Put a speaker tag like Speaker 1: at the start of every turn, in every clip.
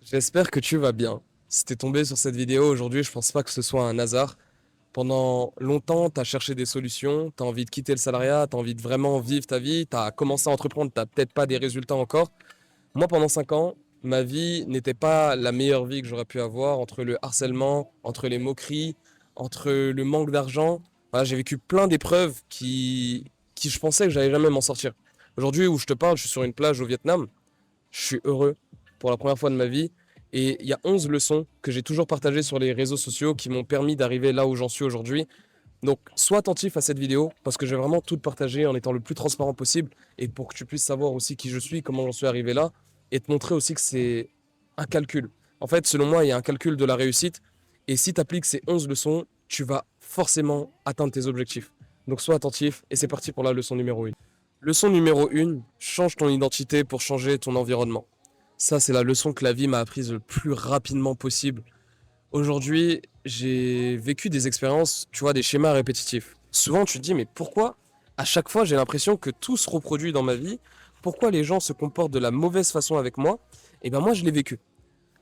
Speaker 1: J'espère que tu vas bien. Si t'es tombé sur cette vidéo aujourd'hui, je pense pas que ce soit un hasard. Pendant longtemps, t'as cherché des solutions, t'as envie de quitter le salariat, t'as envie de vraiment vivre ta vie, t'as commencé à entreprendre, t'as peut-être pas des résultats encore. Moi, pendant 5 ans, ma vie n'était pas la meilleure vie que j'aurais pu avoir entre le harcèlement, entre les moqueries, entre le manque d'argent. Voilà, j'ai vécu plein d'épreuves qui je pensais que j'allais jamais m'en sortir. Aujourd'hui où je te parle, je suis sur une plage au Vietnam. Je suis heureux pour la première fois de ma vie. Et il y a 11 leçons que j'ai toujours partagées sur les réseaux sociaux qui m'ont permis d'arriver là où j'en suis aujourd'hui. Donc, sois attentif à cette vidéo parce que je vais vraiment tout te partager en étant le plus transparent possible et pour que tu puisses savoir aussi qui je suis, comment j'en suis arrivé là et te montrer aussi que c'est un calcul. En fait, selon moi, il y a un calcul de la réussite et si tu appliques ces 11 leçons, tu vas forcément atteindre tes objectifs. Donc, sois attentif et c'est parti pour la leçon numéro 1. Leçon numéro 1, change ton identité pour changer ton environnement. Ça, c'est la leçon que la vie m'a apprise le plus rapidement possible. Aujourd'hui, j'ai vécu des expériences, tu vois, des schémas répétitifs. Souvent, tu te dis, mais pourquoi à chaque fois j'ai l'impression que tout se reproduit dans ma vie? Pourquoi les gens se comportent de la mauvaise façon avec moi? Et ben moi, je l'ai vécu.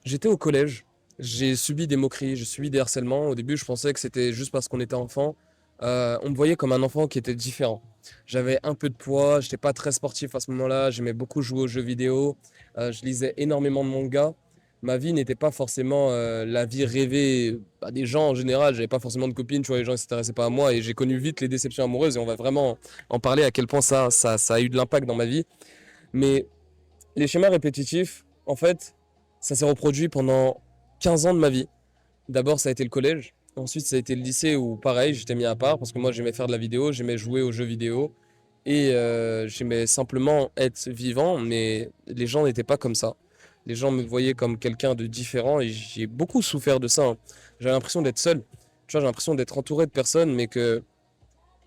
Speaker 1: J'étais au collège, j'ai subi des moqueries, j'ai subi des harcèlements. Au début, je pensais que c'était juste parce qu'on était enfant. On me voyait comme un enfant qui était différent. J'avais un peu de poids, j'étais pas très sportif à ce moment-là, j'aimais beaucoup jouer aux jeux vidéo, je lisais énormément de mangas. Ma vie n'était pas forcément la vie rêvée des gens en général. J'avais pas forcément de copines, tu vois, les gens ne s'intéressaient pas à moi et j'ai connu vite les déceptions amoureuses et on va vraiment en parler à quel point ça a eu de l'impact dans ma vie. Mais les schémas répétitifs, en fait, ça s'est reproduit pendant 15 ans de ma vie. D'abord, ça a été le collège. Ensuite, ça a été le lycée où, pareil, j'étais mis à part parce que moi, j'aimais faire de la vidéo, j'aimais jouer aux jeux vidéo et j'aimais simplement être vivant, mais les gens n'étaient pas comme ça. Les gens me voyaient comme quelqu'un de différent et j'ai beaucoup souffert de ça, hein. J'avais l'impression d'être seul. Tu vois, j'ai l'impression d'être entouré de personnes, mais que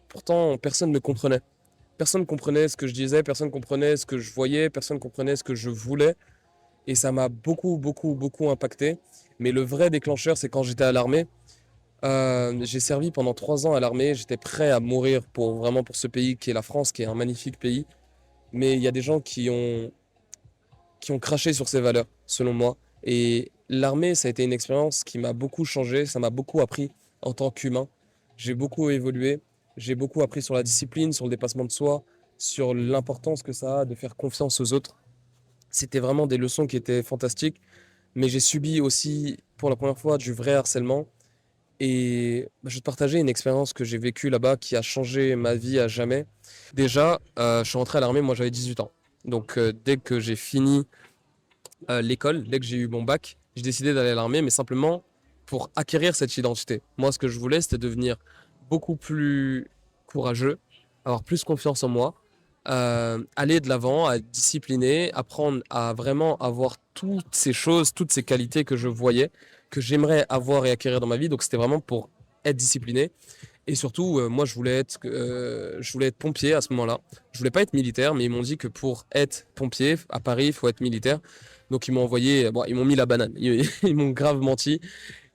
Speaker 1: pourtant, personne ne me comprenait. Personne ne comprenait ce que je disais, personne ne comprenait ce que je voyais, personne ne comprenait ce que je voulais. Et ça m'a beaucoup, beaucoup, beaucoup impacté. Mais le vrai déclencheur, c'est quand j'étais à l'armée. J'ai servi pendant 3 ans à l'armée. J'étais prêt à mourir pour vraiment pour ce pays qui est la France, qui est un magnifique pays. Mais il y a des gens qui ont craché sur ces valeurs, selon moi. Et l'armée, ça a été une expérience qui m'a beaucoup changé. Ça m'a beaucoup appris en tant qu'humain. J'ai beaucoup évolué. J'ai beaucoup appris sur la discipline, sur le dépassement de soi, sur l'importance que ça a de faire confiance aux autres. C'était vraiment des leçons qui étaient fantastiques, mais j'ai subi aussi pour la première fois du vrai harcèlement. Et je vais te partager une expérience que j'ai vécue là-bas qui a changé ma vie à jamais. Déjà, je suis rentré à l'armée, moi j'avais 18 ans. Donc dès que j'ai fini l'école, dès que j'ai eu mon bac, j'ai décidé d'aller à l'armée, mais simplement pour acquérir cette identité. Moi, ce que je voulais, c'était devenir beaucoup plus courageux, avoir plus confiance en moi, aller de l'avant, à être discipliné, apprendre à vraiment avoir toutes ces choses, toutes ces qualités que je voyais, que j'aimerais avoir et acquérir dans ma vie. Donc c'était vraiment pour être discipliné. Et surtout, moi, je voulais être pompier à ce moment-là. Je voulais pas être militaire, mais ils m'ont dit que pour être pompier à Paris, il faut être militaire. Donc ils m'ont envoyé, bon, ils m'ont mis la banane. Ils m'ont grave menti.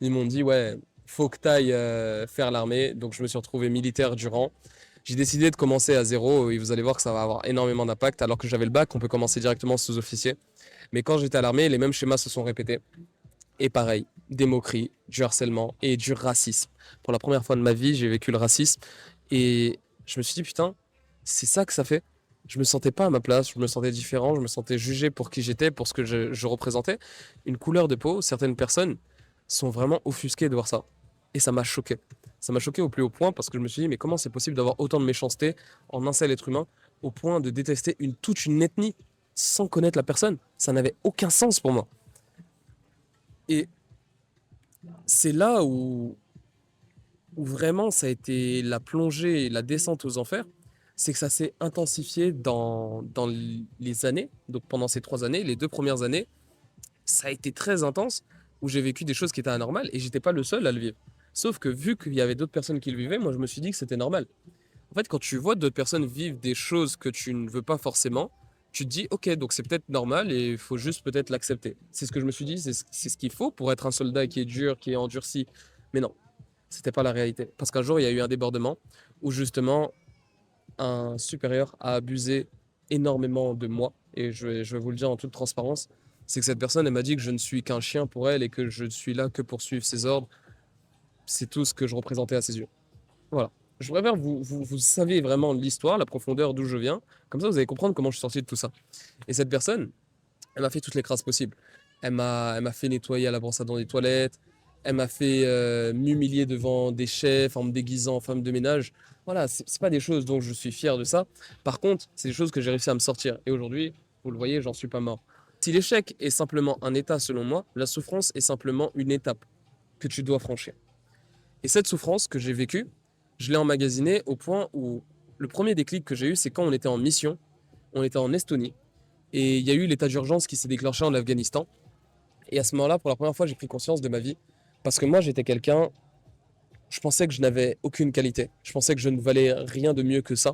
Speaker 1: Ils m'ont dit, ouais, faut que tu ailles faire l'armée. Donc je me suis retrouvé militaire durant. J'ai décidé de commencer à zéro et vous allez voir que ça va avoir énormément d'impact. Alors que j'avais le bac, on peut commencer directement sous-officier. Mais quand j'étais à l'armée, les mêmes schémas se sont répétés. Et pareil, des moqueries, du harcèlement et du racisme. Pour la première fois de ma vie, j'ai vécu le racisme et je me suis dit, putain, c'est ça que ça fait. Je me sentais pas à ma place, je me sentais différent, je me sentais jugé pour qui j'étais, pour ce que je représentais. Une couleur de peau, certaines personnes sont vraiment offusquées de voir ça. Et ça m'a choqué. Ça m'a choqué au plus haut point parce que je me suis dit, mais comment c'est possible d'avoir autant de méchanceté en un seul être humain au point de détester toute une ethnie sans connaître la personne? Ça n'avait aucun sens pour moi. Et c'est là où vraiment ça a été la plongée, la descente aux enfers, c'est que ça s'est intensifié dans les années. Donc pendant ces 3 années, les 2 premières années, ça a été très intense, où j'ai vécu des choses qui étaient anormales et j'étais pas le seul à le vivre. Sauf que vu qu'il y avait d'autres personnes qui le vivaient, moi je me suis dit que c'était normal. En fait, quand tu vois d'autres personnes vivre des choses que tu ne veux pas forcément, tu te dis, ok, donc c'est peut-être normal et il faut juste peut-être l'accepter. C'est ce que je me suis dit, c'est ce qu'il faut pour être un soldat qui est dur, qui est endurci. Mais non, c'était pas la réalité. Parce qu'un jour, il y a eu un débordement où justement, un supérieur a abusé énormément de moi. Et je vais vous le dire en toute transparence. C'est que cette personne, elle m'a dit que je ne suis qu'un chien pour elle et que je ne suis là que pour suivre ses ordres. C'est tout ce que je représentais à ses yeux. Voilà. Je préfère vous savez vraiment l'histoire, la profondeur d'où je viens. Comme ça, vous allez comprendre comment je suis sorti de tout ça. Et cette personne, elle m'a fait toutes les crasses possibles. Elle m'a fait nettoyer à la brosse à dents des toilettes. Elle m'a fait m'humilier devant des chefs en me déguisant en femme de ménage. Voilà, c'est pas des choses dont je suis fier de ça. Par contre, c'est des choses que j'ai réussi à me sortir. Et aujourd'hui, vous le voyez, j'en suis pas mort. Si l'échec est simplement un état selon moi, la souffrance est simplement une étape que tu dois franchir. Et cette souffrance que j'ai vécue, je l'ai emmagasinée au point où le premier déclic que j'ai eu, c'est quand on était en mission, on était en Estonie, et il y a eu l'état d'urgence qui s'est déclenché en Afghanistan. Et à ce moment-là, pour la première fois, j'ai pris conscience de ma vie. Parce que moi, j'étais quelqu'un, je pensais que je n'avais aucune qualité. Je pensais que je ne valais rien de mieux que ça,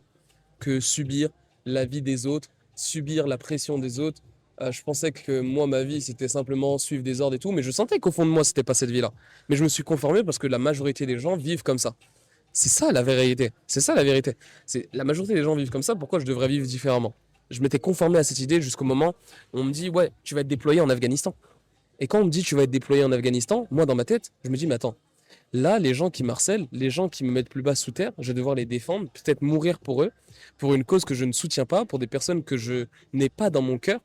Speaker 1: que subir la vie des autres, subir la pression des autres. Je pensais que moi, ma vie, c'était simplement suivre des ordres et tout, mais je sentais qu'au fond de moi, c'était pas cette vie-là. Mais je me suis conformé parce que la majorité des gens vivent comme ça. C'est ça la vérité. C'est ça la vérité. C'est la majorité des gens vivent comme ça. Pourquoi je devrais vivre différemment? Je m'étais conformé à cette idée jusqu'au moment où on me dit ouais, tu vas être déployé en Afghanistan. Et quand on me dit tu vas être déployé en Afghanistan, moi dans ma tête, je me dis mais attends, là les gens qui m'harcèlent, les gens qui me mettent plus bas sous terre, je vais devoir les défendre, peut-être mourir pour eux, pour une cause que je ne soutiens pas, pour des personnes que je n'ai pas dans mon cœur.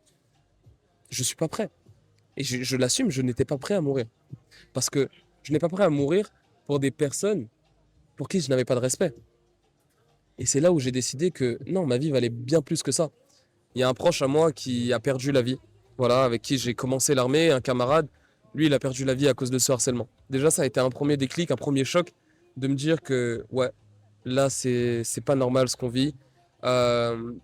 Speaker 1: Je suis pas prêt. Et je l'assume, je n'étais pas prêt à mourir. Parce que je n'ai pas prêt à mourir pour des personnes pour qui je n'avais pas de respect. Et c'est là où j'ai décidé que non, ma vie valait bien plus que ça. Il y a un proche à moi qui a perdu la vie. Voilà, avec qui j'ai commencé l'armée, un camarade. Lui, il a perdu la vie à cause de ce harcèlement. Déjà, ça a été un premier déclic, un premier choc de me dire que, ouais, là, c'est pas normal ce qu'on vit.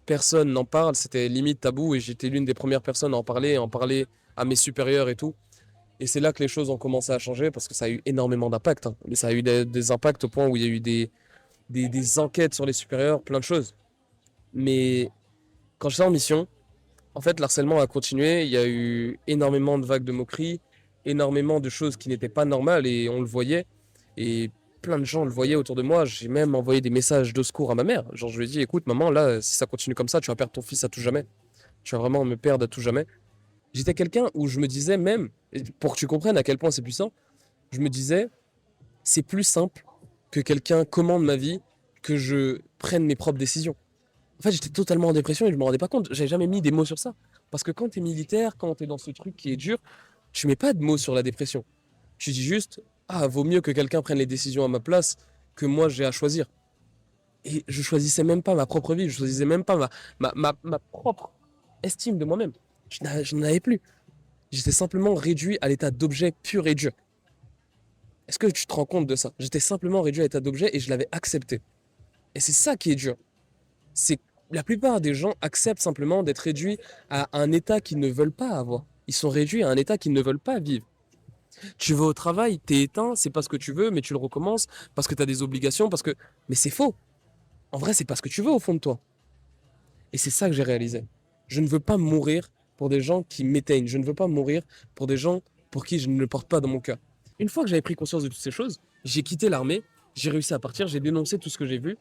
Speaker 1: Personne n'en parle, c'était limite tabou et j'étais l'une des premières personnes à en parler à mes supérieurs et tout. Et c'est là que les choses ont commencé à changer parce que ça a eu énormément d'impact, hein. Mais ça a eu des impacts au point où il y a eu des enquêtes sur les supérieurs, plein de choses. Mais quand j'étais en mission, en fait, l'harcèlement a continué. Il y a eu énormément de vagues de moqueries, énormément de choses qui n'étaient pas normales et on le voyait. Et plein de gens le voyaient autour de moi. J'ai même envoyé des messages de secours à ma mère. Genre, je lui ai dit, écoute, maman, là, si ça continue comme ça, tu vas perdre ton fils à tout jamais. Tu vas vraiment me perdre à tout jamais. J'étais quelqu'un où je me disais même, et pour que tu comprennes à quel point c'est puissant, je me disais, c'est plus simple que quelqu'un commande ma vie, que je prenne mes propres décisions. En fait, j'étais totalement en dépression et je me rendais pas compte. J'avais jamais mis des mots sur ça. Parce que quand t'es militaire, quand t'es dans ce truc qui est dur, tu mets pas de mots sur la dépression. Tu dis juste, ah, vaut mieux que quelqu'un prenne les décisions à ma place que moi j'ai à choisir. Et je choisissais même pas ma propre vie, je choisissais même pas ma propre estime de moi-même. Je n'en avais plus. J'étais simplement réduit à l'état d'objet pur et dur. Est-ce que tu te rends compte de ça? J'étais simplement réduit à l'état d'objet et je l'avais accepté. Et c'est ça qui est dur. C'est la plupart des gens acceptent simplement d'être réduits à un état qu'ils ne veulent pas avoir. Ils sont réduits à un état qu'ils ne veulent pas vivre. Tu vas au travail, t'es éteint, c'est pas ce que tu veux, mais tu le recommences parce que t'as des obligations, parce que... Mais c'est faux. En vrai, c'est pas ce que tu veux au fond de toi. Et c'est ça que j'ai réalisé. Je ne veux pas mourir pour des gens qui m'éteignent. Je ne veux pas mourir pour des gens pour qui je ne le porte pas dans mon cœur. Une fois que j'avais pris conscience de toutes ces choses, j'ai quitté l'armée, j'ai réussi à partir, j'ai dénoncé tout ce que j'ai vu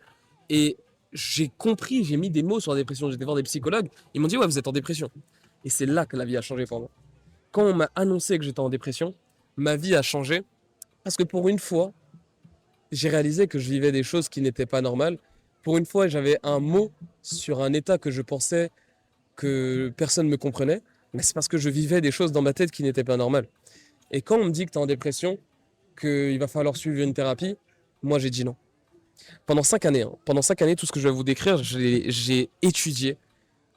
Speaker 1: et j'ai compris, j'ai mis des mots sur la dépression. J'étais voir des psychologues, ils m'ont dit ouais, vous êtes en dépression. Et c'est là que la vie a changé pour moi. Quand on m'a annoncé que j'étais en dépression, ma vie a changé parce que pour une fois, j'ai réalisé que je vivais des choses qui n'étaient pas normales. Pour une fois, j'avais un mot sur un état que je pensais que personne ne me comprenait, mais c'est parce que je vivais des choses dans ma tête qui n'étaient pas normales. Et quand on me dit que tu es en dépression, qu'il va falloir suivre une thérapie, moi j'ai dit non. Pendant 5 années, hein, pendant 5 années, tout ce que je vais vous décrire, j'ai étudié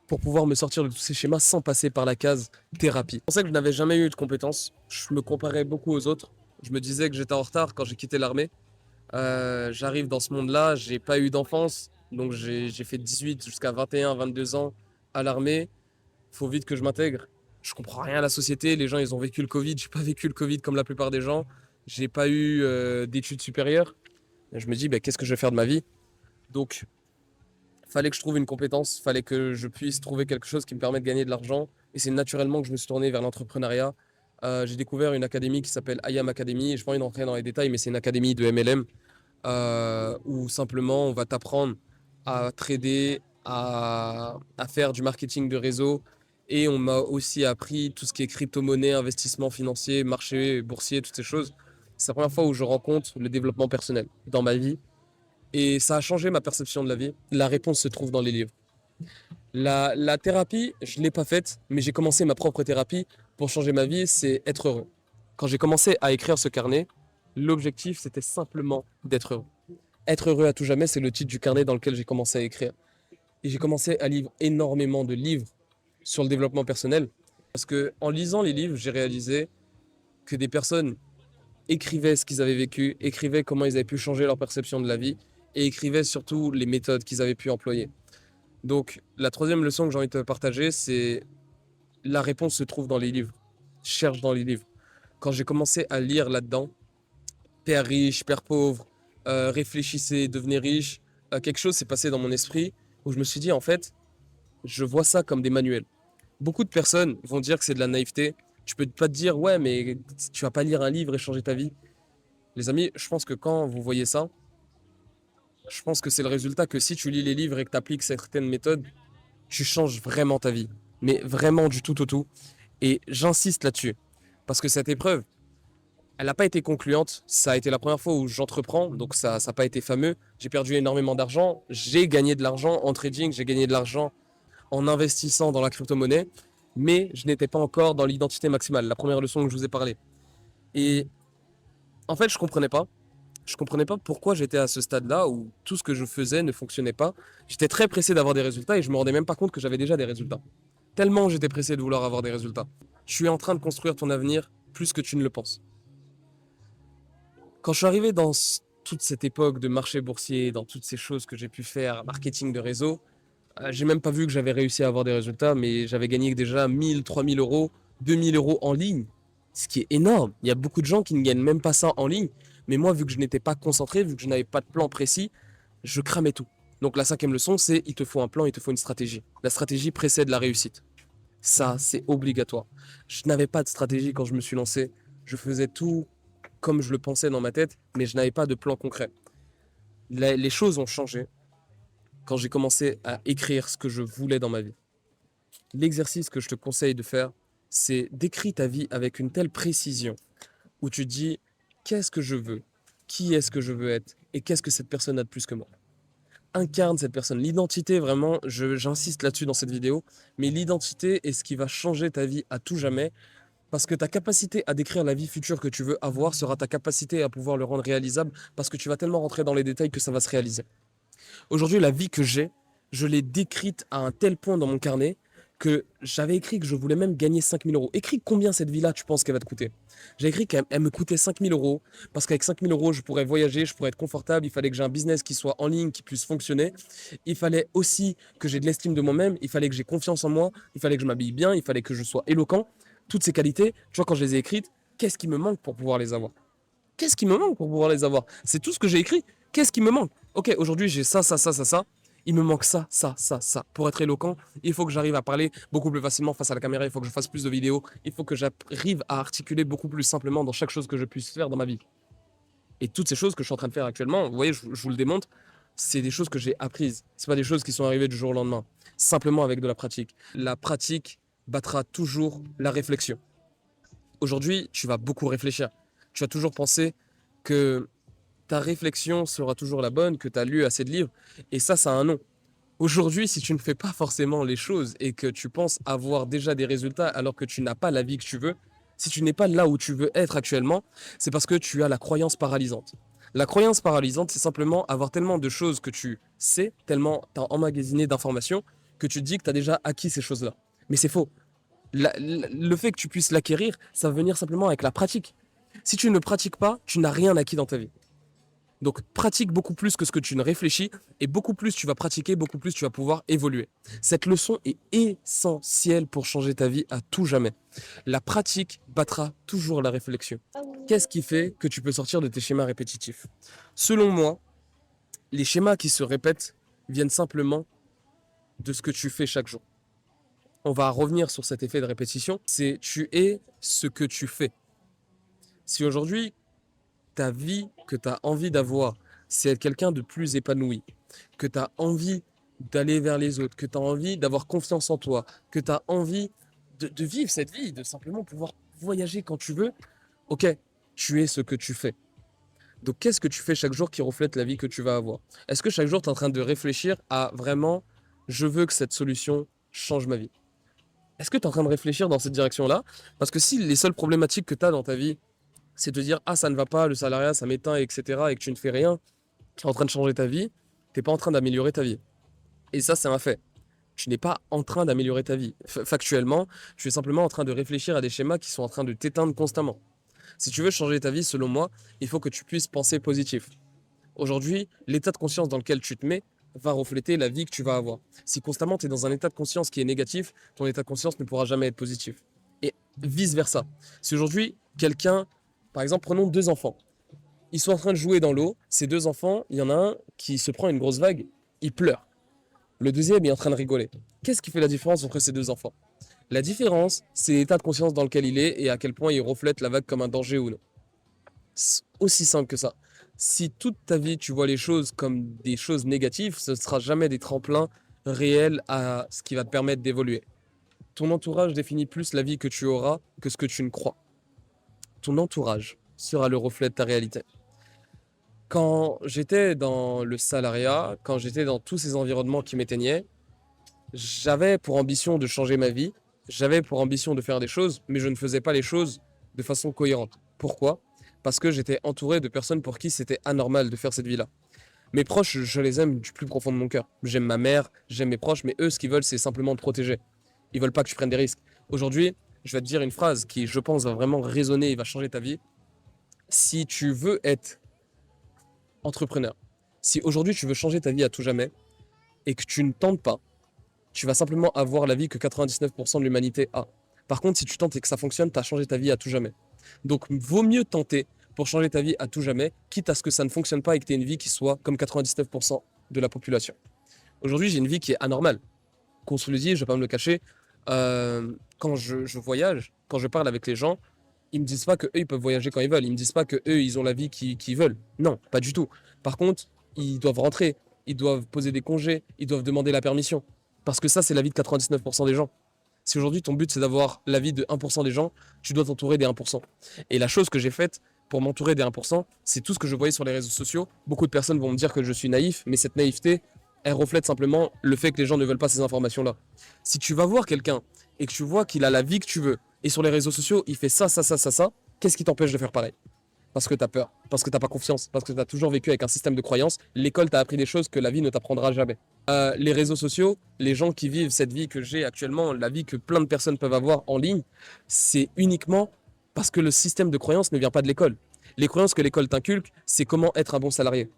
Speaker 1: pour pouvoir me sortir de tous ces schémas sans passer par la case thérapie. Je pensais que je n'avais jamais eu de compétences, je me comparais beaucoup aux autres, je me disais que j'étais en retard quand j'ai quitté l'armée. J'arrive dans ce monde-là, j'ai pas eu d'enfance, donc j'ai fait 18 jusqu'à 21, 22 ans à l'armée. Faut vite que je m'intègre. Je comprends rien à la société, les gens ils ont vécu le Covid, j'ai pas vécu le Covid comme la plupart des gens. J'ai pas eu d'études supérieures. Et je me dis, bah, qu'est-ce que je vais faire de ma vie? Donc, fallait que je trouve une compétence, fallait que je puisse trouver quelque chose qui me permette de gagner de l'argent. Et c'est naturellement que je me suis tourné vers l'entrepreneuriat. J'ai découvert une académie qui s'appelle IAM Academy. Je n'ai pas envie d'entrer dans les détails, mais c'est une académie de MLM où simplement on va t'apprendre à trader, à faire du marketing de réseau Et on m'a aussi appris tout ce qui est crypto-monnaie, investissement financier, marché boursier, toutes ces choses. C'est la première fois où je rencontre le développement personnel dans ma vie. Et ça a changé ma perception de la vie. La réponse se trouve dans les livres. La thérapie, je ne l'ai pas faite, mais j'ai commencé ma propre thérapie pour changer ma vie, c'est être heureux. Quand j'ai commencé à écrire ce carnet, l'objectif, c'était simplement d'être heureux. Être heureux à tout jamais, c'est le titre du carnet dans lequel j'ai commencé à écrire. Et j'ai commencé à lire énormément de livres sur le développement personnel. Parce que en lisant les livres, j'ai réalisé que des personnes écrivaient ce qu'ils avaient vécu, écrivaient comment ils avaient pu changer leur perception de la vie, et écrivaient surtout les méthodes qu'ils avaient pu employer. Donc, la troisième leçon que j'ai envie de te partager, c'est la réponse se trouve dans les livres. Cherche dans les livres. Quand j'ai commencé à lire là-dedans, Père riche, Père pauvre, réfléchissez, devenez riche, quelque chose s'est passé dans mon esprit où je me suis dit, en fait, je vois ça comme des manuels. Beaucoup de personnes vont dire que c'est de la naïveté. Tu peux pas te dire, ouais, mais tu vas pas lire un livre et changer ta vie. Les amis, je pense que quand vous voyez ça, je pense que c'est le résultat que si tu lis les livres et que tu appliques certaines méthodes, tu changes vraiment ta vie. Mais vraiment du tout au tout. Et j'insiste là-dessus. Parce que cette épreuve, elle n'a pas été concluante. Ça a été la première fois où j'entreprends, donc ça n'a pas été fameux. J'ai perdu énormément d'argent. J'ai gagné de l'argent en trading, j'ai gagné de l'argent en investissant dans la crypto-monnaie. Mais je n'étais pas encore dans l'identité maximale, la première leçon que je vous ai parlé. Et en fait, je comprenais pas. Je comprenais pas pourquoi j'étais à ce stade-là où tout ce que je faisais ne fonctionnait pas. J'étais très pressé d'avoir des résultats et je me rendais même pas compte que j'avais déjà des résultats. Tellement j'étais pressé de vouloir avoir des résultats. Tu es en train de construire ton avenir plus que tu ne le penses. Quand je suis arrivé dans toute cette époque de marché boursier, dans toutes ces choses que j'ai pu faire, marketing de réseau, j'ai même pas vu que j'avais réussi à avoir des résultats, mais j'avais gagné déjà 1000, 3000 euros, 2000 euros en ligne, ce qui est énorme. Il y a beaucoup de gens qui ne gagnent même pas ça en ligne, mais moi, vu que je n'étais pas concentré, vu que je n'avais pas de plan précis, je cramais tout. Donc la cinquième leçon, c'est il te faut un plan, il te faut une stratégie. La stratégie précède la réussite. Ça, c'est obligatoire. Je n'avais pas de stratégie quand je me suis lancé. Je faisais tout comme je le pensais dans ma tête, mais je n'avais pas de plan concret. Les choses ont changé quand j'ai commencé à écrire ce que je voulais dans ma vie. L'exercice que je te conseille de faire, c'est d'écrire ta vie avec une telle précision où tu dis qu'est-ce que je veux, qui est-ce que je veux être et qu'est-ce que cette personne a de plus que moi. Incarne cette personne. L'identité, vraiment, j'insiste là-dessus dans cette vidéo, mais l'identité est ce qui va changer ta vie à tout jamais parce que ta capacité à décrire la vie future que tu veux avoir sera ta capacité à pouvoir le rendre réalisable parce que tu vas tellement rentrer dans les détails que ça va se réaliser. Aujourd'hui, la vie que j'ai, je l'ai décrite à un tel point dans mon carnet que j'avais écrit que je voulais même gagner 5000 euros. Écris combien cette vie-là, tu penses qu'elle va te coûter. J'ai écrit qu'elle me coûtait 5000 euros parce qu'avec 5000 euros, je pourrais voyager, je pourrais être confortable. Il fallait que j'ai un business qui soit en ligne, qui puisse fonctionner. Il fallait aussi que j'ai de l'estime de moi-même. Il fallait que j'ai confiance en moi. Il fallait que je m'habille bien. Il fallait que je sois éloquent. Toutes ces qualités, tu vois, quand je les ai écrites, qu'est-ce qui me manque pour pouvoir les avoir? Qu'est-ce qui me manque pour pouvoir les avoir? C'est tout ce que j'ai écrit. Qu'est-ce qui me manque? Ok, aujourd'hui j'ai ça, ça, ça, ça, ça. Il me manque ça, ça, ça, ça. Pour être éloquent, il faut que j'arrive à parler beaucoup plus facilement face à la caméra. Il faut que je fasse plus de vidéos. Il faut que j'arrive à articuler beaucoup plus simplement dans chaque chose que je puisse faire dans ma vie. Et toutes ces choses que je suis en train de faire actuellement, vous voyez, je vous le démontre, c'est des choses que j'ai apprises. C'est pas des choses qui sont arrivées du jour au lendemain. Simplement avec de la pratique. La pratique battra toujours la réflexion. Aujourd'hui, tu vas beaucoup réfléchir. Tu vas toujours penser que ta réflexion sera toujours la bonne, que tu as lu assez de livres. Et ça a un nom. Aujourd'hui, si tu ne fais pas forcément les choses et que tu penses avoir déjà des résultats alors que tu n'as pas la vie que tu veux, si tu n'es pas là où tu veux être actuellement, c'est parce que tu as la croyance paralysante. La croyance paralysante, c'est simplement avoir tellement de choses que tu sais, tellement tu as emmagasiné d'informations, que tu te dis que tu as déjà acquis ces choses-là. Mais c'est faux. Le fait que tu puisses l'acquérir, ça va venir simplement avec la pratique. Si tu ne pratiques pas, tu n'as rien acquis dans ta vie. Donc pratique beaucoup plus que ce que tu ne réfléchis et beaucoup plus tu vas pratiquer, beaucoup plus tu vas pouvoir évoluer. Cette leçon est essentielle pour changer ta vie à tout jamais. La pratique battra toujours la réflexion. Qu'est-ce qui fait que tu peux sortir de tes schémas répétitifs? Selon moi, les schémas qui se répètent viennent simplement de ce que tu fais chaque jour. On va revenir sur cet effet de répétition. C'est tu es ce que tu fais. Si aujourd'hui, ta vie que tu as envie d'avoir, c'est être quelqu'un de plus épanoui, que tu as envie d'aller vers les autres, que tu as envie d'avoir confiance en toi, que tu as envie de vivre cette vie, de simplement pouvoir voyager quand tu veux, ok, tu es ce que tu fais. Donc qu'est-ce que tu fais chaque jour qui reflète la vie que tu vas avoir? Est-ce que chaque jour tu es en train de réfléchir à vraiment, je veux que cette solution change ma vie? Est-ce que tu es en train de réfléchir dans cette direction-là? Parce que si les seules problématiques que tu as dans ta vie, c'est de dire, ah ça ne va pas, le salariat, ça m'éteint, etc., et que tu ne fais rien, qui est en train de changer ta vie, t'es pas en train d'améliorer ta vie. Et ça, c'est un fait. Tu n'es pas en train d'améliorer ta vie. Factuellement, tu es simplement en train de réfléchir à des schémas qui sont en train de t'éteindre constamment. Si tu veux changer ta vie, selon moi, il faut que tu puisses penser positif. Aujourd'hui, l'état de conscience dans lequel tu te mets va refléter la vie que tu vas avoir. Si constamment tu es dans un état de conscience qui est négatif, ton état de conscience ne pourra jamais être positif. Et vice-versa. Si aujourd'hui, quelqu'un, par exemple, prenons deux enfants, ils sont en train de jouer dans l'eau, ces deux enfants, il y en a un qui se prend une grosse vague, il pleure. Le deuxième est en train de rigoler. Qu'est-ce qui fait la différence entre ces deux enfants? La différence, c'est l'état de conscience dans lequel il est et à quel point il reflète la vague comme un danger ou non. C'est aussi simple que ça. Si toute ta vie tu vois les choses comme des choses négatives, ce ne sera jamais des tremplins réels à ce qui va te permettre d'évoluer. Ton entourage définit plus la vie que tu auras que ce que tu ne crois. Ton entourage sera le reflet de ta réalité. Quand j'étais dans le salariat, quand j'étais dans tous ces environnements qui m'éteignaient, j'avais pour ambition de changer ma vie, j'avais pour ambition de faire des choses, mais je ne faisais pas les choses de façon cohérente. Pourquoi? Parce que j'étais entouré de personnes pour qui c'était anormal de faire cette vie-là. Mes proches, je les aime du plus profond de mon cœur. J'aime ma mère, j'aime mes proches, mais eux, ce qu'ils veulent, c'est simplement te protéger. Ils veulent pas que tu prennes des risques. Aujourd'hui, je vais te dire une phrase qui, je pense, va vraiment résonner et va changer ta vie. Si tu veux être entrepreneur, si aujourd'hui tu veux changer ta vie à tout jamais et que tu ne tentes pas, tu vas simplement avoir la vie que 99% de l'humanité a. Par contre, si tu tentes et que ça fonctionne, tu as changé ta vie à tout jamais. Donc, vaut mieux tenter pour changer ta vie à tout jamais, quitte à ce que ça ne fonctionne pas et que tu aies une vie qui soit comme 99% de la population. Aujourd'hui, j'ai une vie qui est anormale. Qu'on se le dise, je vais pas me le cacher. Quand je voyage, quand je parle avec les gens, ils me disent pas que eux ils peuvent voyager quand ils veulent. Ils me disent pas que eux ils ont la vie qu'ils veulent. Non, pas du tout. Par contre, ils doivent rentrer, ils doivent poser des congés, ils doivent demander la permission. Parce que ça, c'est la vie de 99% des gens. Si aujourd'hui ton but c'est d'avoir la vie de 1% des gens, tu dois t'entourer des 1%. Et la chose que j'ai faite pour m'entourer des 1%, c'est tout ce que je voyais sur les réseaux sociaux. Beaucoup de personnes vont me dire que je suis naïf, mais cette naïveté, elle reflète simplement le fait que les gens ne veulent pas ces informations-là. Si tu vas voir quelqu'un et que tu vois qu'il a la vie que tu veux, et sur les réseaux sociaux, il fait ça, ça, ça, ça, ça, qu'est-ce qui t'empêche de faire pareil? Parce que tu as peur, parce que tu n'as pas confiance, parce que tu as toujours vécu avec un système de croyance. L'école t'a appris des choses que la vie ne t'apprendra jamais. Les réseaux sociaux, les gens qui vivent cette vie que j'ai actuellement, la vie que plein de personnes peuvent avoir en ligne, c'est uniquement parce que le système de croyance ne vient pas de l'école. Les croyances que l'école t'inculque, c'est comment être un bon salarié.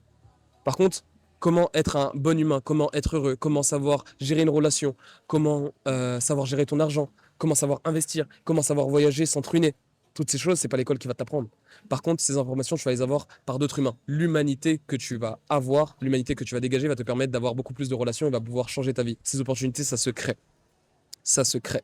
Speaker 1: Par contre, comment être un bon humain, comment être heureux, comment savoir gérer une relation, comment savoir gérer ton argent, comment savoir investir, comment savoir voyager sans te ruiner. Toutes ces choses, c'est pas l'école qui va t'apprendre. Par contre, ces informations, tu vas les avoir par d'autres humains. L'humanité que tu vas avoir, l'humanité que tu vas dégager va te permettre d'avoir beaucoup plus de relations et va pouvoir changer ta vie. Ces opportunités, ça se crée. Ça se crée.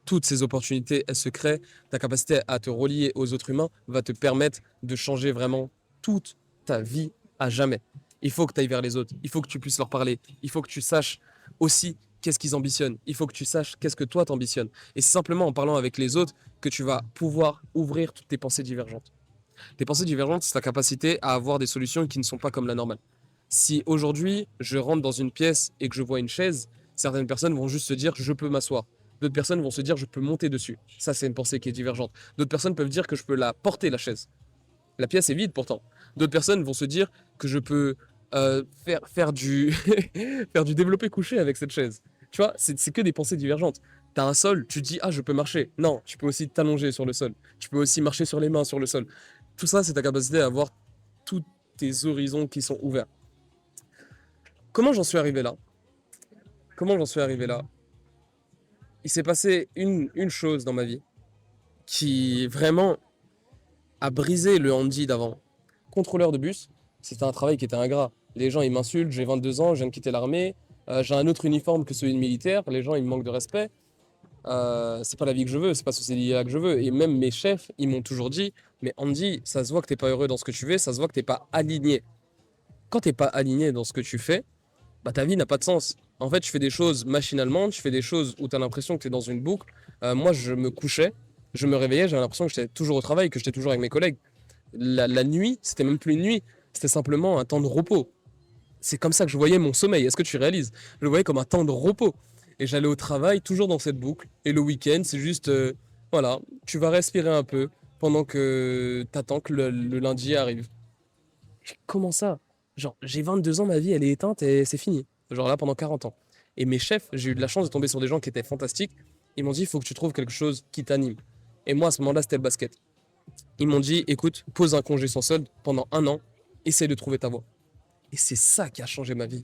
Speaker 1: Toutes ces opportunités, elles se créent. Ta capacité à te relier aux autres humains va te permettre de changer vraiment toute ta vie à jamais. Il faut que tu ailles vers les autres. Il faut que tu puisses leur parler. Il faut que tu saches aussi qu'est-ce qu'ils ambitionnent. Il faut que tu saches qu'est-ce que toi t'ambitionnes. Et c'est simplement en parlant avec les autres que tu vas pouvoir ouvrir toutes tes pensées divergentes. Tes pensées divergentes, c'est ta capacité à avoir des solutions qui ne sont pas comme la normale. Si aujourd'hui, je rentre dans une pièce et que je vois une chaise, certaines personnes vont juste se dire je peux m'asseoir. D'autres personnes vont se dire je peux monter dessus. Ça, c'est une pensée qui est divergente. D'autres personnes peuvent dire que je peux la porter, la chaise. La pièce est vide pourtant. D'autres personnes vont se dire que je peux faire du faire du développé couché avec cette chaise. Tu vois, c'est que des pensées divergentes. T'as un sol, tu te dis ah je peux marcher. Non, tu peux aussi t'allonger sur le sol. Tu peux aussi marcher sur les mains sur le sol. Tout ça, c'est ta capacité à avoir tous tes horizons qui sont ouverts. Comment j'en suis arrivé là? Comment j'en suis arrivé là? Il s'est passé une chose dans ma vie qui vraiment a brisé le handi d'avant. Contrôleur de bus, c'était un travail qui était ingrat. Les gens, ils m'insultent, j'ai 22 ans, je viens de quitter l'armée, j'ai un autre uniforme que celui de militaire, les gens, ils me manquent de respect. C'est pas la vie que je veux, c'est pas ce CDI-là que je veux. Et même mes chefs, ils m'ont toujours dit, mais Andy, ça se voit que t'es pas heureux dans ce que tu fais, ça se voit que t'es pas aligné. Quand t'es pas aligné dans ce que tu fais, bah ta vie n'a pas de sens. En fait, tu fais des choses machinalement, tu fais des choses où tu as l'impression que tu es dans une boucle. Moi, je me couchais, je me réveillais, j'avais l'impression que j'étais toujours au travail, que j'étais toujours avec mes collègues. La nuit, c'était même plus une nuit, c'était simplement un temps de repos. C'est comme ça que je voyais mon sommeil. Est-ce que tu réalises? Je le voyais comme un temps de repos. Et j'allais au travail toujours dans cette boucle. Et le week-end, c'est juste, voilà, tu vas respirer un peu pendant que t'attends que le lundi arrive. Comment ça? Genre, j'ai 22 ans, ma vie, elle est éteinte et c'est fini. Genre là, pendant 40 ans. Et mes chefs, j'ai eu de la chance de tomber sur des gens qui étaient fantastiques. Ils m'ont dit, il faut que tu trouves quelque chose qui t'anime. Et moi, à ce moment-là, c'était le basket. Ils m'ont dit, écoute, pose un congé sans solde pendant un an, essaye de trouver ta voie. Et c'est ça qui a changé ma vie.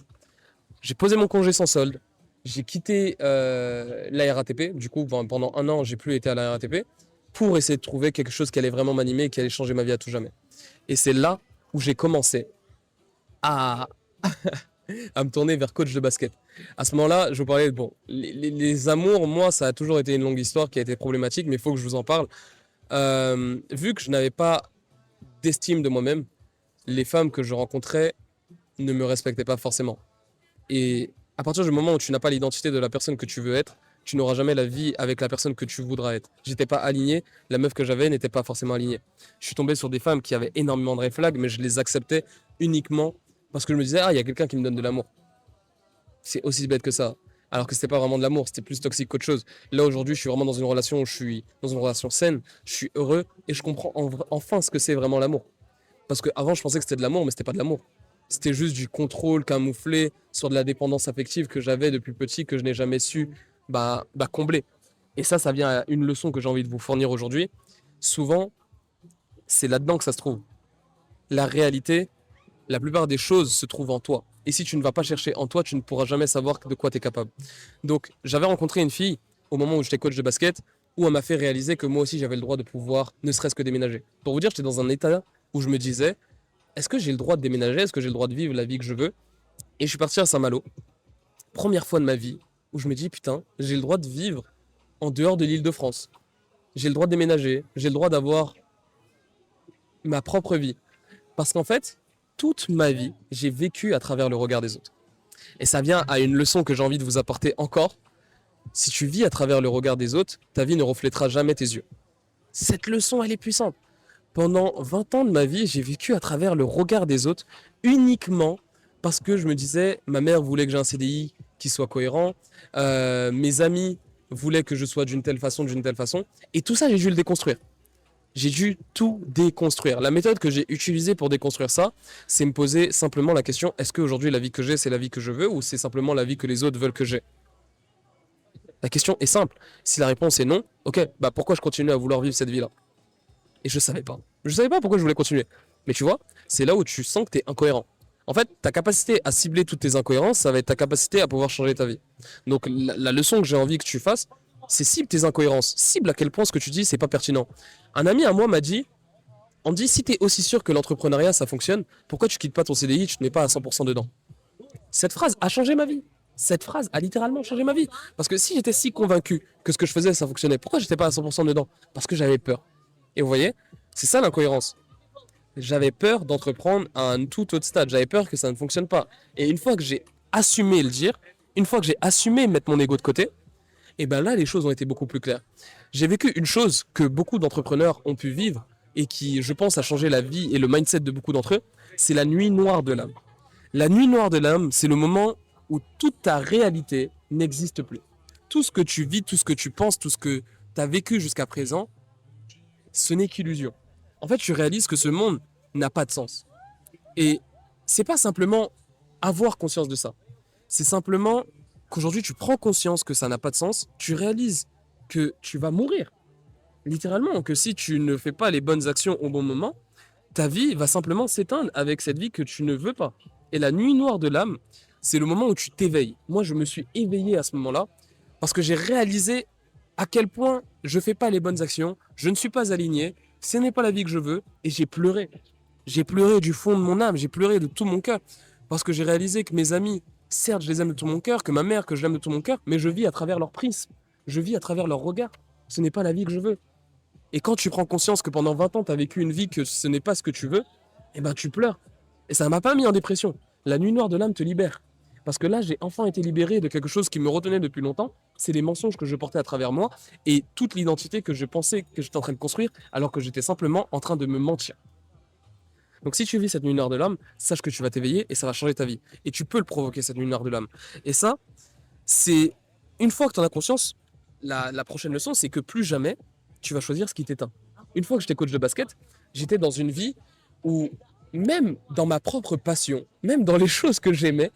Speaker 1: J'ai posé mon congé sans solde, j'ai quitté la RATP, du coup pendant un an j'ai plus été à la RATP, pour essayer de trouver quelque chose qui allait vraiment m'animer et qui allait changer ma vie à tout jamais. Et c'est là où j'ai commencé à, à me tourner vers coach de basket. À ce moment-là, je vous parlais, bon, les amours, moi ça a toujours été une longue histoire qui a été problématique, mais il faut que je vous en parle. Vu que je n'avais pas d'estime de moi-même, les femmes que je rencontrais ne me respectaient pas forcément. Et à partir du moment où tu n'as pas l'identité de la personne que tu veux être, tu n'auras jamais la vie avec la personne que tu voudras être. J'étais pas aligné, la meuf que j'avais n'était pas forcément alignée. Je suis tombé sur des femmes qui avaient énormément de red flags, mais je les acceptais uniquement parce que je me disais, ah, il y a quelqu'un qui me donne de l'amour. C'est aussi bête que ça. Alors que c'était pas vraiment de l'amour, c'était plus toxique qu'autre chose. Là aujourd'hui, je suis vraiment dans une relation où je suis dans une relation saine, je suis heureux et je comprends enfin ce que c'est vraiment l'amour. Parce qu'avant, je pensais que c'était de l'amour, mais c'était pas de l'amour. C'était juste du contrôle camouflé sur de la dépendance affective que j'avais depuis petit, que je n'ai jamais su combler. Et ça vient à une leçon que j'ai envie de vous fournir aujourd'hui. Souvent, c'est là-dedans que ça se trouve. La réalité, la plupart des choses se trouvent en toi. Et si tu ne vas pas chercher en toi, tu ne pourras jamais savoir de quoi tu es capable. Donc, j'avais rencontré une fille au moment où j'étais coach de basket, où elle m'a fait réaliser que moi aussi j'avais le droit de pouvoir ne serait-ce que déménager. Pour vous dire, j'étais dans un état où je me disais, est-ce que j'ai le droit de déménager? Est-ce que j'ai le droit de vivre la vie que je veux? Et je suis parti à Saint-Malo. Première fois de ma vie où je me dis, putain, j'ai le droit de vivre en dehors de l'Île-de-France. J'ai le droit de déménager. J'ai le droit d'avoir ma propre vie. Parce qu'en fait, toute ma vie, j'ai vécu à travers le regard des autres. Et ça vient à une leçon que j'ai envie de vous apporter encore. Si tu vis à travers le regard des autres, ta vie ne reflètera jamais tes yeux. Cette leçon, elle est puissante. Pendant 20 ans de ma vie, j'ai vécu à travers le regard des autres uniquement parce que je me disais, ma mère voulait que j'ai un CDI qui soit cohérent, mes amis voulaient que je sois d'une telle façon, et tout ça, j'ai dû le déconstruire. J'ai dû tout déconstruire. La méthode que j'ai utilisée pour déconstruire ça, c'est me poser simplement la question, est-ce qu'aujourd'hui la vie que j'ai, c'est la vie que je veux, ou c'est simplement la vie que les autres veulent que j'ai? La question est simple. Si la réponse est non, ok, bah pourquoi je continue à vouloir vivre cette vie-là? Et je savais pas. Je savais pas pourquoi je voulais continuer. Mais tu vois, c'est là où tu sens que tu es incohérent. En fait, ta capacité à cibler toutes tes incohérences, ça va être ta capacité à pouvoir changer ta vie. Donc la leçon que j'ai envie que tu fasses, c'est cible tes incohérences. Cible à quel point ce que tu dis, c'est pas pertinent. Un ami à moi m'a dit, on me dit, si tu es aussi sûr que l'entrepreneuriat, ça fonctionne, pourquoi tu quittes pas ton CDI, tu te mets pas à 100% dedans? Cette phrase a changé ma vie. Cette phrase a littéralement changé ma vie. Parce que si j'étais si convaincu que ce que je faisais, ça fonctionnait, pourquoi j'étais pas à 100% dedans? Parce que j'avais peur. Et vous voyez, c'est ça l'incohérence. J'avais peur d'entreprendre à un tout autre stade. J'avais peur que ça ne fonctionne pas. Et une fois que j'ai assumé le dire, une fois que j'ai assumé mettre mon ego de côté, et ben là, les choses ont été beaucoup plus claires. J'ai vécu une chose que beaucoup d'entrepreneurs ont pu vivre et qui, je pense, a changé la vie et le mindset de beaucoup d'entre eux. C'est la nuit noire de l'âme. La nuit noire de l'âme, c'est le moment où toute ta réalité n'existe plus. Tout ce que tu vis, tout ce que tu penses, tout ce que tu as vécu jusqu'à présent, ce n'est qu'illusion. En fait, tu réalises que ce monde n'a pas de sens. Et c'est pas simplement avoir conscience de ça. C'est simplement qu'aujourd'hui, tu prends conscience que ça n'a pas de sens, tu réalises que tu vas mourir. Littéralement, que si tu ne fais pas les bonnes actions au bon moment, ta vie va simplement s'éteindre avec cette vie que tu ne veux pas. Et la nuit noire de l'âme, c'est le moment où tu t'éveilles. Moi, je me suis éveillé à ce moment-là parce que j'ai réalisé à quel point je ne fais pas les bonnes actions, je ne suis pas aligné, ce n'est pas la vie que je veux, et j'ai pleuré. J'ai pleuré du fond de mon âme, j'ai pleuré de tout mon cœur, parce que j'ai réalisé que mes amis, certes, je les aime de tout mon cœur, que ma mère, que je l'aime de tout mon cœur, mais je vis à travers leur prisme, je vis à travers leur regard. Ce n'est pas la vie que je veux. Et quand tu prends conscience que pendant 20 ans, tu as vécu une vie que ce n'est pas ce que tu veux, eh ben tu pleures. Et ça ne m'a pas mis en dépression. La nuit noire de l'âme te libère. Parce que là, j'ai enfin été libéré de quelque chose qui me retenait depuis longtemps. C'est les mensonges que je portais à travers moi et toute l'identité que je pensais que j'étais en train de construire alors que j'étais simplement en train de me mentir. Donc si tu vis cette nuit noire de l'âme, sache que tu vas t'éveiller et ça va changer ta vie. Et tu peux le provoquer, cette nuit noire de l'âme. Et ça, c'est une fois que tu en as conscience, la prochaine leçon, c'est que plus jamais tu vas choisir ce qui t'éteint. Une fois que j'étais coach de basket, j'étais dans une vie où même dans ma propre passion, même dans les choses que j'aimais,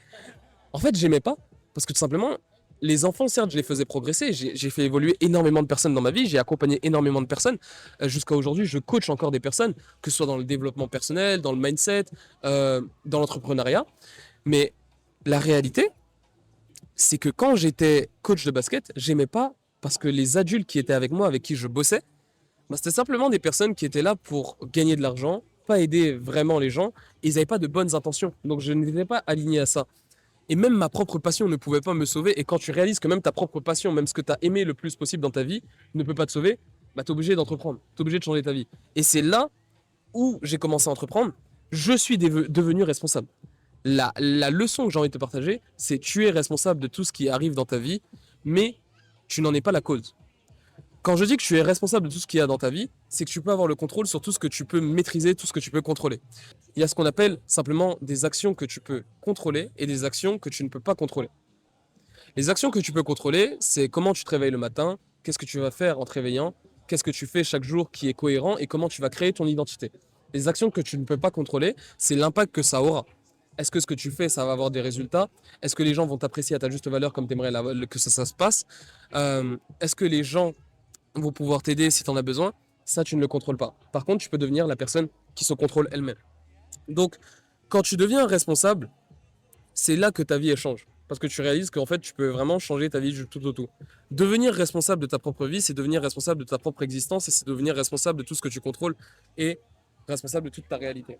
Speaker 1: en fait, j'aimais pas. Parce que tout simplement, les enfants, certes, je les faisais progresser. J'ai fait évoluer énormément de personnes dans ma vie. J'ai accompagné énormément de personnes. Jusqu'à aujourd'hui, je coach encore des personnes, que ce soit dans le développement personnel, dans le mindset, dans l'entrepreneuriat. Mais la réalité, c'est que quand j'étais coach de basket, j'aimais pas parce que les adultes qui étaient avec moi, avec qui je bossais, bah, c'était simplement des personnes qui étaient là pour gagner de l'argent, pas aider vraiment les gens, et ils n'avaient pas de bonnes intentions. Donc je n'étais pas aligné à ça. Et même ma propre passion ne pouvait pas me sauver. Et quand tu réalises que même ta propre passion, même ce que tu as aimé le plus possible dans ta vie, ne peut pas te sauver, bah, tu es obligé d'entreprendre. Tu es obligé de changer ta vie. Et c'est là où j'ai commencé à entreprendre. Je suis devenu responsable. La leçon que j'ai envie de te partager, c'est tu es responsable de tout ce qui arrive dans ta vie, mais tu n'en es pas la cause. Quand je dis que tu es responsable de tout ce qu'il y a dans ta vie, c'est que tu peux avoir le contrôle sur tout ce que tu peux maîtriser, tout ce que tu peux contrôler. Il y a ce qu'on appelle simplement des actions que tu peux contrôler et des actions que tu ne peux pas contrôler. Les actions que tu peux contrôler, c'est comment tu te réveilles le matin, qu'est-ce que tu vas faire en te réveillant, qu'est-ce que tu fais chaque jour qui est cohérent et comment tu vas créer ton identité. Les actions que tu ne peux pas contrôler, c'est l'impact que ça aura. Est-ce que ce que tu fais, ça va avoir des résultats? Est-ce que les gens vont t'apprécier à ta juste valeur comme tu aimerais que ça se passe? Est-ce que les gens vont pouvoir t'aider si tu en as besoin? Ça, tu ne le contrôles pas. Par contre, tu peux devenir la personne qui se contrôle elle-même. Donc, quand tu deviens responsable, c'est là que ta vie elle change. Parce que tu réalises qu'en fait, tu peux vraiment changer ta vie du tout au tout. Devenir responsable de ta propre vie, c'est devenir responsable de ta propre existence et c'est devenir responsable de tout ce que tu contrôles et responsable de toute ta réalité.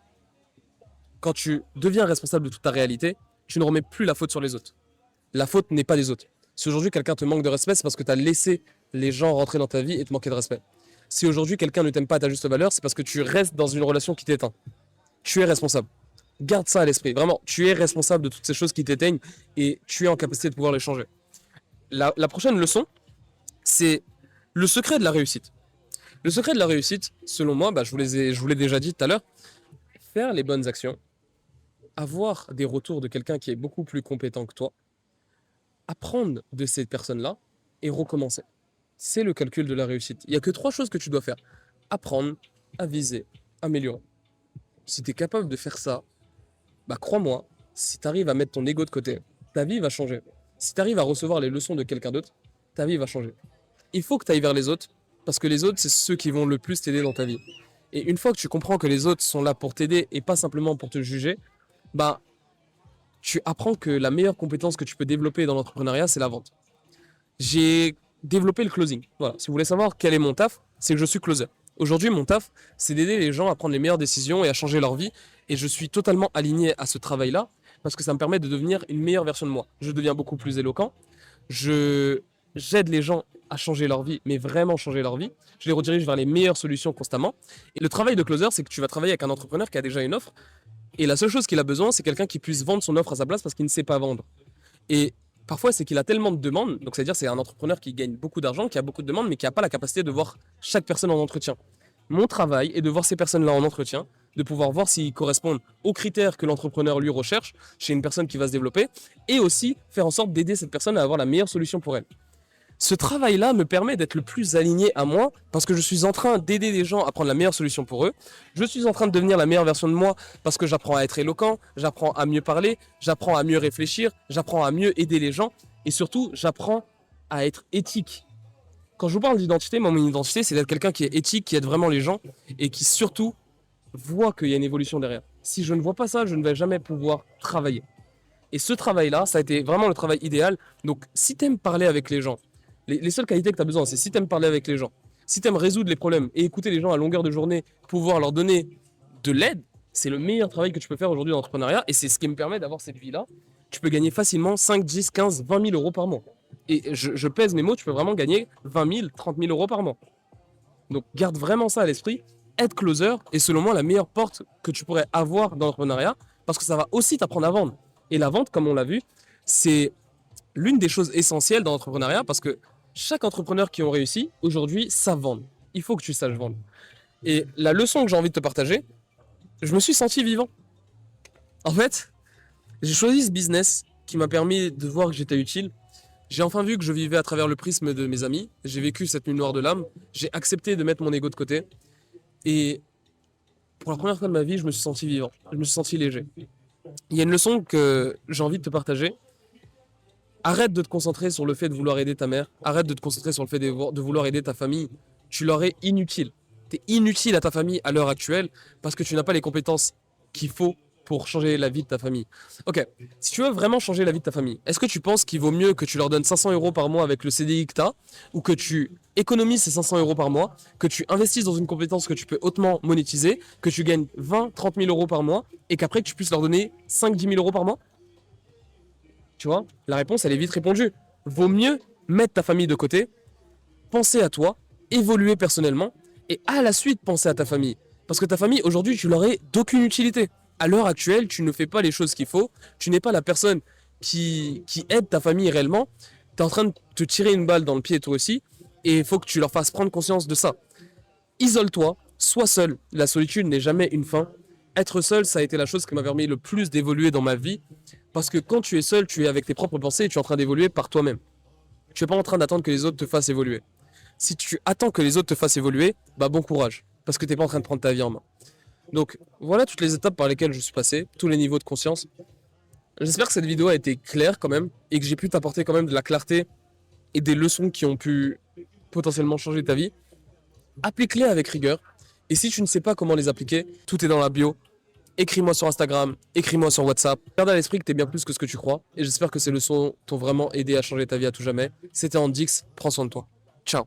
Speaker 1: Quand tu deviens responsable de toute ta réalité, tu ne remets plus la faute sur les autres. La faute n'est pas des autres. Si aujourd'hui quelqu'un te manque de respect, c'est parce que tu as laissé les gens rentrer dans ta vie et te manquer de respect. Si aujourd'hui quelqu'un ne t'aime pas à ta juste valeur, c'est parce que tu restes dans une relation qui t'éteint. Tu es responsable. Garde ça à l'esprit. Vraiment, tu es responsable de toutes ces choses qui t'éteignent et tu es en capacité de pouvoir les changer. La prochaine leçon, c'est le secret de la réussite. Le secret de la réussite, selon moi, je vous l'ai déjà dit tout à l'heure, faire les bonnes actions, avoir des retours de quelqu'un qui est beaucoup plus compétent que toi, apprendre de ces personnes-là et recommencer. C'est le calcul de la réussite. Il n'y a que 3 choses que tu dois faire. Apprendre, aviser, améliorer. Si tu es capable de faire ça, crois-moi, si tu arrives à mettre ton ego de côté, ta vie va changer. Si tu arrives à recevoir les leçons de quelqu'un d'autre, ta vie va changer. Il faut que tu ailles vers les autres, parce que les autres, c'est ceux qui vont le plus t'aider dans ta vie. Et une fois que tu comprends que les autres sont là pour t'aider et pas simplement pour te juger, tu apprends que la meilleure compétence que tu peux développer dans l'entrepreneuriat, c'est la vente. J'ai développé le closing. Voilà. Si vous voulez savoir quel est mon taf, c'est que je suis closer. Aujourd'hui, mon taf, c'est d'aider les gens à prendre les meilleures décisions et à changer leur vie. Et je suis totalement aligné à ce travail-là parce que ça me permet de devenir une meilleure version de moi. Je deviens beaucoup plus éloquent. J'aide les gens à changer leur vie, mais vraiment changer leur vie. Je les redirige vers les meilleures solutions constamment. Et le travail de closer, c'est que tu vas travailler avec un entrepreneur qui a déjà une offre. Et la seule chose qu'il a besoin, c'est quelqu'un qui puisse vendre son offre à sa place parce qu'il ne sait pas vendre. Et parfois, c'est qu'il a tellement de demandes, donc c'est-à-dire c'est un entrepreneur qui gagne beaucoup d'argent, qui a beaucoup de demandes, mais qui n'a pas la capacité de voir chaque personne en entretien. Mon travail est de voir ces personnes-là en entretien, de pouvoir voir s'ils correspondent aux critères que l'entrepreneur lui recherche chez une personne qui va se développer, et aussi faire en sorte d'aider cette personne à avoir la meilleure solution pour elle. Ce travail-là me permet d'être le plus aligné à moi parce que je suis en train d'aider les gens à prendre la meilleure solution pour eux. Je suis en train de devenir la meilleure version de moi parce que j'apprends à être éloquent, j'apprends à mieux parler, j'apprends à mieux réfléchir, j'apprends à mieux aider les gens et surtout, j'apprends à être éthique. Quand je vous parle d'identité, mon identité, c'est d'être quelqu'un qui est éthique, qui aide vraiment les gens et qui surtout voit qu'il y a une évolution derrière. Si je ne vois pas ça, je ne vais jamais pouvoir travailler. Et ce travail-là, ça a été vraiment le travail idéal. Donc, si tu aimes parler avec les gens, les seules qualités que tu as besoin, c'est si tu aimes parler avec les gens, si tu aimes résoudre les problèmes et écouter les gens à longueur de journée, pouvoir leur donner de l'aide, c'est le meilleur travail que tu peux faire aujourd'hui dans l'entrepreneuriat et c'est ce qui me permet d'avoir cette vie-là. Tu peux gagner facilement 5, 10, 15, 20 000 euros par mois. Et je pèse mes mots, tu peux vraiment gagner 20 000, 30 000 euros par mois. Donc garde vraiment ça à l'esprit. Être closer est selon moi la meilleure porte que tu pourrais avoir dans l'entrepreneuriat parce que ça va aussi t'apprendre à vendre. Et la vente, comme on l'a vu, C'est l'une des choses essentielles dans l'entrepreneuriat parce que chaque entrepreneur qui ont réussi, aujourd'hui, savent vendre. Il faut que tu saches vendre. Et la leçon que j'ai envie de te partager, je me suis senti vivant. En fait, j'ai choisi ce business qui m'a permis de voir que j'étais utile. J'ai enfin vu que je vivais à travers le prisme de mes amis. J'ai vécu cette nuit noire de l'âme. J'ai accepté de mettre mon ego de côté. Et pour la première fois de ma vie, je me suis senti vivant. Je me suis senti léger. Il y a une leçon que j'ai envie de te partager. Arrête de te concentrer sur le fait de vouloir aider ta mère. Arrête de te concentrer sur le fait de vouloir aider ta famille. Tu leur es inutile. Tu es inutile à ta famille à l'heure actuelle parce que tu n'as pas les compétences qu'il faut pour changer la vie de ta famille. Ok, si tu veux vraiment changer la vie de ta famille, est-ce que tu penses qu'il vaut mieux que tu leur donnes 500 euros par mois avec le CDI que tu as, ou que tu économises ces 500 euros par mois, que tu investisses dans une compétence que tu peux hautement monétiser, que tu gagnes 20-30 000 euros par mois, et qu'après tu puisses leur donner 5-10 000 euros par mois? Tu vois, la réponse, elle est vite répondue. Vaut mieux mettre ta famille de côté, penser à toi, évoluer personnellement, et à la suite penser à ta famille. Parce que ta famille, aujourd'hui, tu leur es d'aucune utilité. À l'heure actuelle, tu ne fais pas les choses qu'il faut, tu n'es pas la personne qui aide ta famille réellement, tu es en train de te tirer une balle dans le pied toi aussi, et il faut que tu leur fasses prendre conscience de ça. Isole-toi, sois seul, la solitude n'est jamais une fin. Être seul, ça a été la chose qui m'a permis le plus d'évoluer dans ma vie, parce que quand tu es seul, tu es avec tes propres pensées et tu es en train d'évoluer par toi-même. Tu n'es pas en train d'attendre que les autres te fassent évoluer. Si tu attends que les autres te fassent évoluer, bah bon courage, parce que tu n'es pas en train de prendre ta vie en main. Donc voilà toutes les étapes par lesquelles je suis passé, tous les niveaux de conscience. J'espère que cette vidéo a été claire quand même, et que j'ai pu t'apporter quand même de la clarté et des leçons qui ont pu potentiellement changer ta vie. Applique-les avec rigueur, et si tu ne sais pas comment les appliquer, tout est dans la bio. Écris-moi sur Instagram, écris-moi sur WhatsApp. Garde à l'esprit que t'es bien plus que ce que tu crois, et j'espère que ces leçons t'ont vraiment aidé à changer ta vie à tout jamais. C'était Andix, prends soin de toi. Ciao.